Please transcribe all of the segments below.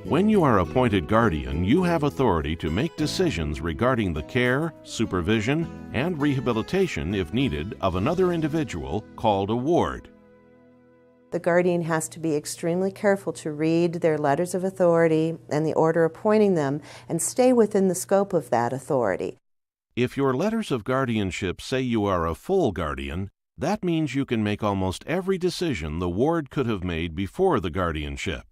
When you are appointed guardian, you have authority to make decisions regarding the care, supervision, and rehabilitation, if needed, of another individual called a ward. The guardian has to be extremely careful to read their letters of authority and the order appointing them and stay within the scope of that authority. If your letters of guardianship say you are a full guardian, that means you can make almost every decision the ward could have made before the guardianship.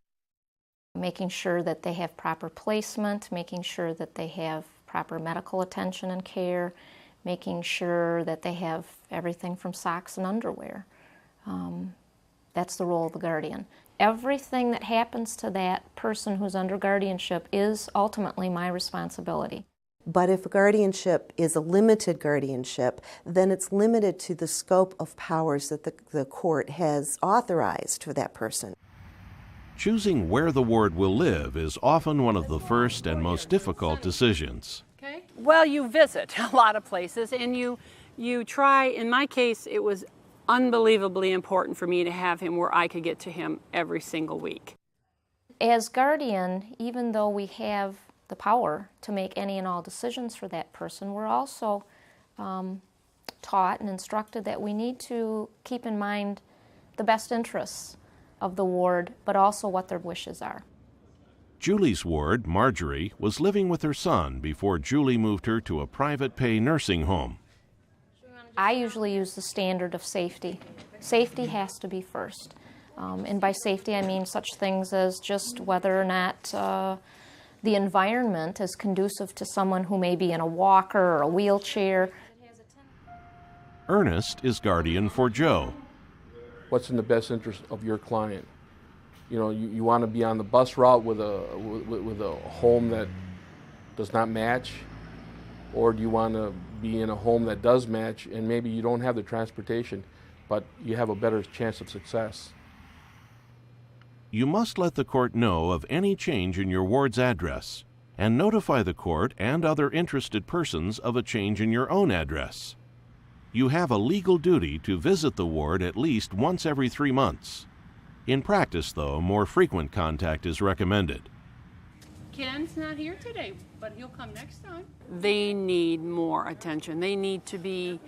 Making sure that they have proper placement, making sure that they have proper medical attention and care, making sure that they have everything from socks and underwear. That's the role of the guardian. Everything that happens to that person who's under guardianship is ultimately my responsibility. But if a guardianship is a limited guardianship, then it's limited to the scope of powers that the court has authorized for that person. Choosing where the ward will live is often one of the first and most difficult decisions. Okay. Well, you visit a lot of places and you try. In my case, it was unbelievably important for me to have him where I could get to him every single week. As guardian, even though we have the power to make any and all decisions for that person, we're also taught and instructed that we need to keep in mind the best interests of the ward, but also what their wishes are. Julie's ward, Marjorie, was living with her son before Julie moved her to a private pay nursing home. I usually use the standard of safety. Safety has to be first. And by safety I mean such things as just whether or not the environment is conducive to someone who may be in a walker or a wheelchair. Ernest is guardian for Joe. What's in the best interest of your client? You know, you want to be on the bus route with a home that does not match, or do you want to be in a home that does match and maybe you don't have the transportation, but you have a better chance of success? You must let the court know of any change in your ward's address and notify the court and other interested persons of a change in your own address. You have a legal duty to visit the ward at least once every 3 months. In practice, though, more frequent contact is recommended. Ken's not here today, but he'll come next time. They need more attention. They need to be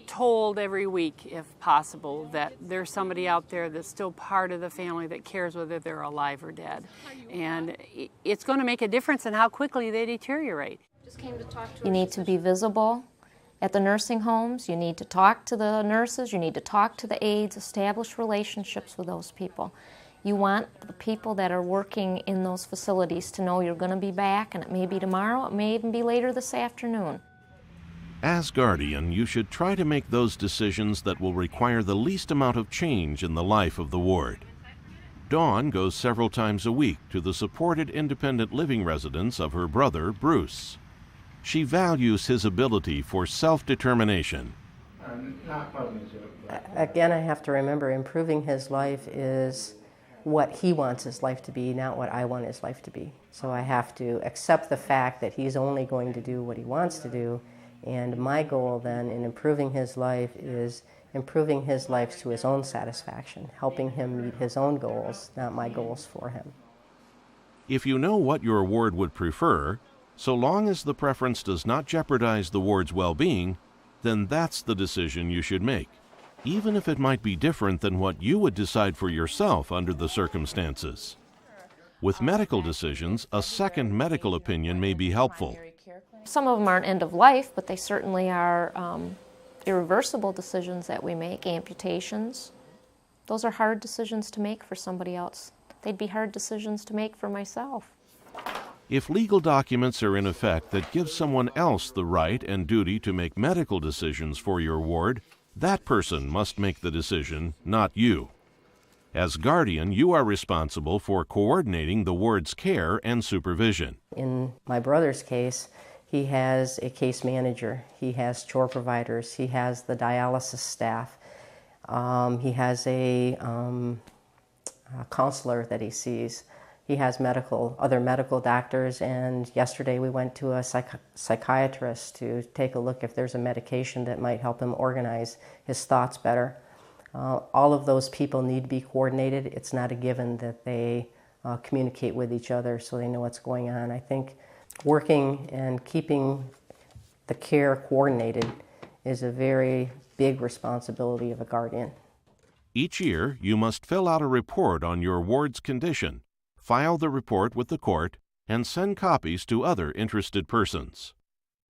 told every week, if possible, that there's somebody out there that's still part of the family that cares whether they're alive or dead. And it's going to make a difference in how quickly they deteriorate. You need to be visible at the nursing homes. You need to talk to the nurses. You need to talk to the aides, establish relationships with those people. You want the people that are working in those facilities to know you're going to be back, and it may be tomorrow, it may even be later this afternoon. As guardian, you should try to make those decisions that will require the least amount of change in the life of the ward. Dawn goes several times a week to the supported independent living residence of her brother, Bruce. She values his ability for self-determination. Again, I have to remember improving his life is what he wants his life to be, not what I want his life to be. So I have to accept the fact that he's only going to do what he wants to do, and my goal then in improving his life is improving his life to his own satisfaction, helping him meet his own goals, not my goals for him. If you know what your ward would prefer, so long as the preference does not jeopardize the ward's well-being, then that's the decision you should make, even if it might be different than what you would decide for yourself under the circumstances. With medical decisions, a second medical opinion may be helpful. Some of them aren't end of life, but they certainly are irreversible decisions that we make, amputations. Those are hard decisions to make for somebody else. They'd be hard decisions to make for myself. If legal documents are in effect that give someone else the right and duty to make medical decisions for your ward, that person must make the decision, not you. As guardian, you are responsible for coordinating the ward's care and supervision. In my brother's case, he has a case manager, he has chore providers, he has the dialysis staff, he has a counselor that he sees. He has other medical doctors, and yesterday we went to a psychiatrist to take a look if there's a medication that might help him organize his thoughts better. All of those people need to be coordinated. It's not a given that they communicate with each other so they know what's going on. I think working and keeping the care coordinated is a very big responsibility of a guardian. Each year, you must fill out a report on your ward's condition, file the report with the court, and send copies to other interested persons.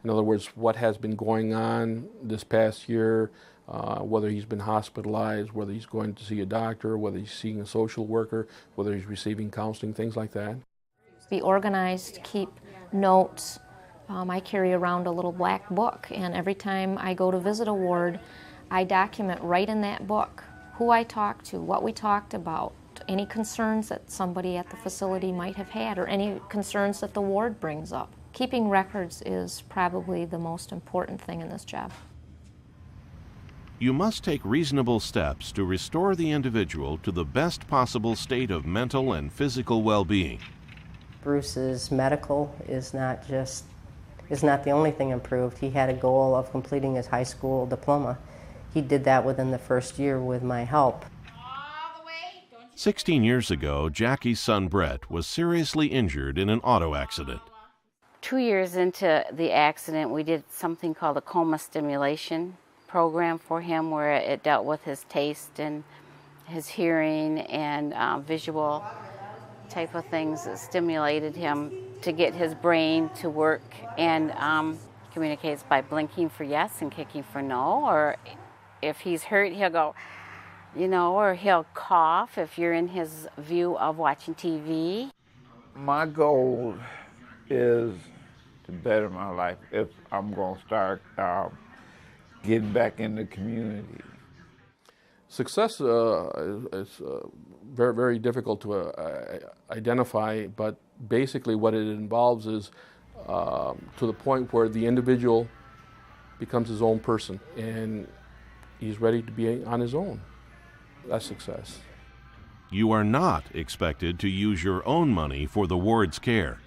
In other words, what has been going on this past year, whether he's been hospitalized, whether he's going to see a doctor, whether he's seeing a social worker, whether he's receiving counseling, things like that. Be organized, keep notes. I carry around a little black book, and every time I go to visit a ward, I document right in that book who I talked to, what we talked about, any concerns that somebody at the facility might have had, or any concerns that the ward brings up. Keeping records is probably the most important thing in this job. You must take reasonable steps to restore the individual to the best possible state of mental and physical well-being. Bruce's medical is not the only thing improved. He had a goal of completing his high school diploma. He did that within the first year with my help. 16 years ago, Jackie's son Brett was seriously injured in an auto accident. 2 years into the accident, we did something called a coma stimulation program for him, where it dealt with his taste and his hearing and visual type of things that stimulated him to get his brain to work, and communicates by blinking for yes and kicking for no, or if he's hurt, he'll go, or he'll cough if you're in his view of watching TV. My goal is to better my life if I'm going to start getting back in the community. Success is very, very difficult to identify, but basically what it involves is to the point where the individual becomes his own person and he's ready to be on his own. That's success. You are not expected to use your own money for the ward's care.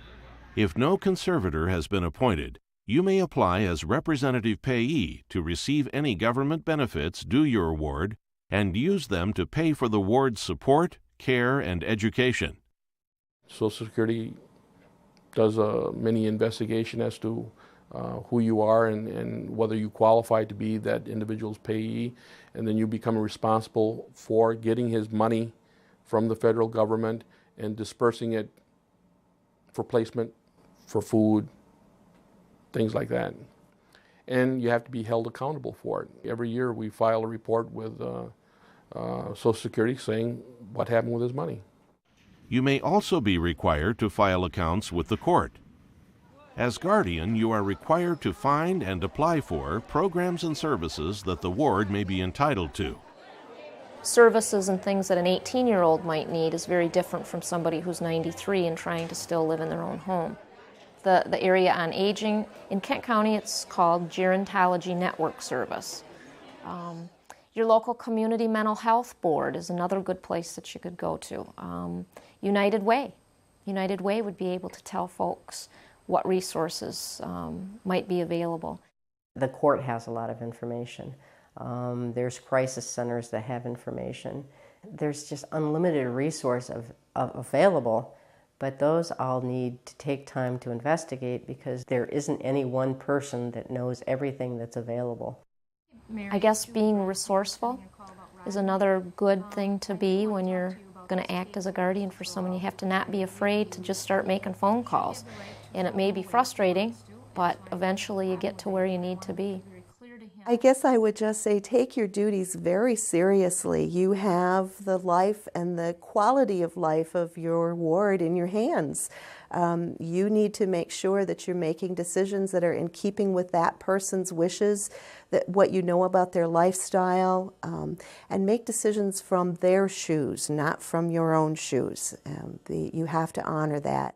If no conservator has been appointed, you may apply as representative payee to receive any government benefits due your ward and use them to pay for the ward's support, care, and education. Social Security does a mini investigation as to who you are and whether you qualify to be that individual's payee, and then you become responsible for getting his money from the federal government and dispersing it for placement, for food, things like that. And you have to be held accountable for it. Every year we file a report with Social Security saying what happened with his money. You may also be required to file accounts with the court. As guardian, you are required to find and apply for programs and services that the ward may be entitled to. Services and things that an 18-year-old might need is very different from somebody who's 93 and trying to still live in their own home. The area on aging, in Kent County it's called Gerontology Network Service. Your local community mental health board is another good place that you could go to. United Way would be able to tell folks what resources might be available. The court has a lot of information. There's crisis centers that have information. There's just unlimited resource available, but those all need to take time to investigate because there isn't any one person that knows everything that's available. I guess being resourceful is another good thing to be when you're going to act as a guardian for someone. You have to not be afraid to just start making phone calls. And it may be frustrating, but eventually you get to where you need to be. I guess I would just say take your duties very seriously. You have the life and the quality of life of your ward in your hands. You need to make sure that you're making decisions that are in keeping with that person's wishes, that what you know about their lifestyle, and make decisions from their shoes, not from your own shoes. You have to honor that.